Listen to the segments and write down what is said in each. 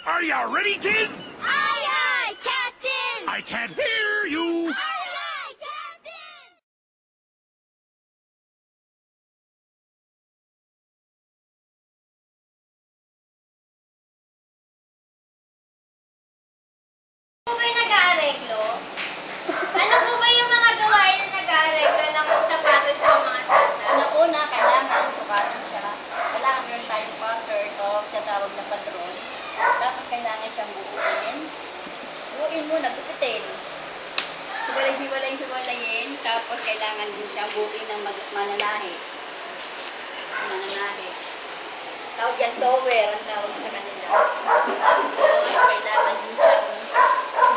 Are you ready, kids? Aye, aye, Captain! I can't hear you. Aye, aye, Captain! Po ba yung nag-aareglo? Ano po ba yung mga gawain na nag-aareglo ng sapatos ng mga santa? Una-una, kailangan sukatan siya. Kailangan meron tayong counter, ito, tinatawag na patron. Tapos kailangan siyang buuin. Buuin muna, gupitin. Hiwalayin. Tapos kailangan din siyang buuin ng mananahe. Mananahe. Tawag yan, software ang tawag sa kanila. Tapos kailangan din siyang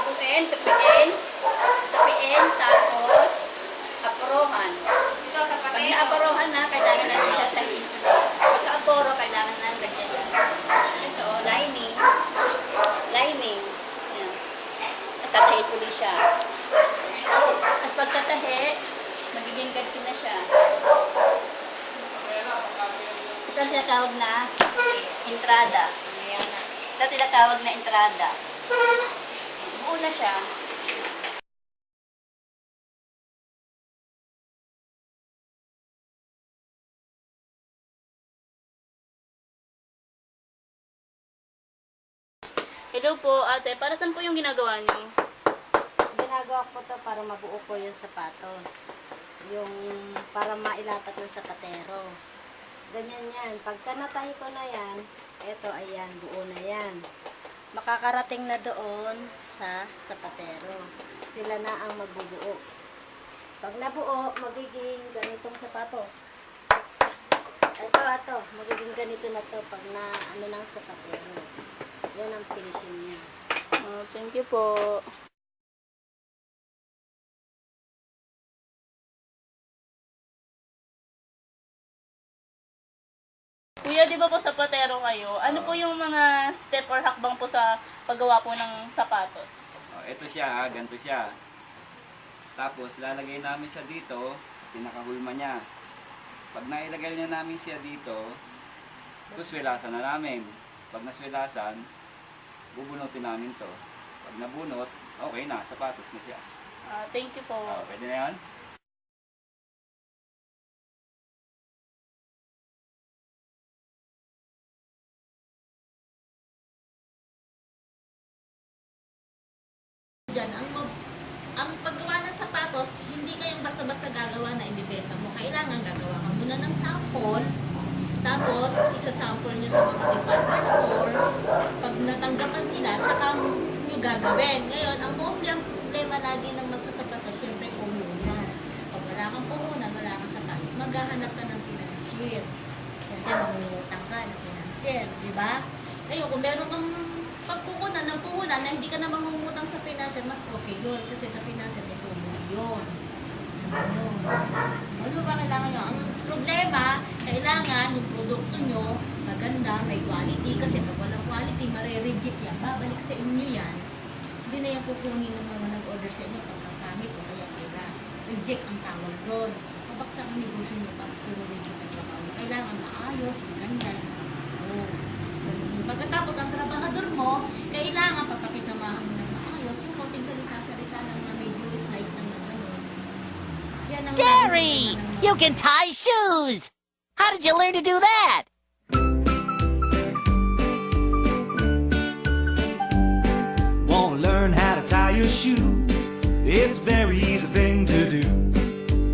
buuin, tupiin, tapos aprohan. Ito sa Pag patero. naaparohan na, kailangan na siya tahin ulit. Pagka-aporo, kailangan na lagyan. Ito, lining. Lining. Ayan. Tapos tatahin ulit siya. Tapos pagkatahi, magiging ganti na siya. Ito ang tinatawag na entrada. Ito ang tinatawag na entrada. Buo na siya. Hello po, ate. Para saan po yung ginagawa niyo? Ginagawa ko to para mabuo ko yung sapatos. Yung para mailapat ng sapatero. Ganyan yan. Pagka natahi ko na yan, eto, ayan, buo na yan. Makakarating na doon sa sapatero. Sila na ang magbubuo. Pag nabuo, magiging ganitong sapatos. Ito, magiging ganito na to pag na ano ng sapatero. Yan ang finishing niya. Oh, thank you po. Kuya, di ba po sapatero kayo? Ano po yung mga step or hakbang po sa paggawa po ng sapatos? Ito siya, ganito siya. Tapos lalagay namin siya dito sa pinakahulma niya. Pag nailagay niya namin siya dito, suswilasan na namin. Pag naswilasan, bubunutin namin to. Pag nabunot, okay na, sapatos na siya. Thank you po. Pwede na yan? Diyan, ang paggawa ng sapatos, hindi kayong basta-basta gagawa na ibibenta mo. Kailangan gagawa ka muna ng sample, tapos isa-sample nyo sa mga department store. Pag natanggapan sila, tsaka nyo gagawin. Ngayon, ang mostly ang problema lagi ng magsasapatos, syempre puhunan. Pag wala kang puhunan, wala kang sapatos, maghahanap ka ng financier. Syempre, mangungutang ka ng financier, di ba? Ngayon, kung meron kang pagkukunan ng puhunan na hindi ka na mangungutang sa financier, mas okay yun. Kasi sa financier, ito mo yun. Ano ba kailangan nyo? Ang problema, kailangan yung produkto nyo maganda, may quality. Kasi pag walang quality, mare-reject yan. Babalik sa inyo yan. Hindi na yung kukunin ng mga nag-order sa inyo pagkakamit o kaya sila. Reject ang tawag doon. Pabaksak ang negosyo nyo pag puro reject ang trabaho. Kailangan maayos, maganda. Pagkatapos, ang trabahador mo, kailangan pagpakisamahan mo ng maayos, yung konting salita-salita lang na medyo slight lang na gano'n. Yan ang Gary, you can tie shoes. How did you learn to do that? Want to learn how to tie your shoe? It's a very easy thing to do.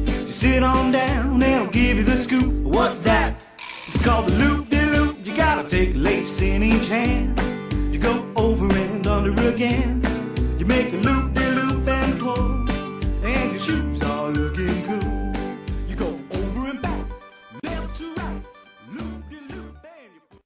You sit on down and I'll give you the scoop. What's that? It's called the loop-de-loop. You gotta take lace in each hand. You go over and under again. You make a loop-de-loop and pull, and your shoes are looking cool. You go over and back, left to right, loop-de-loop and you pull.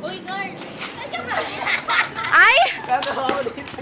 Uy, guard! Ay! Ano ulit?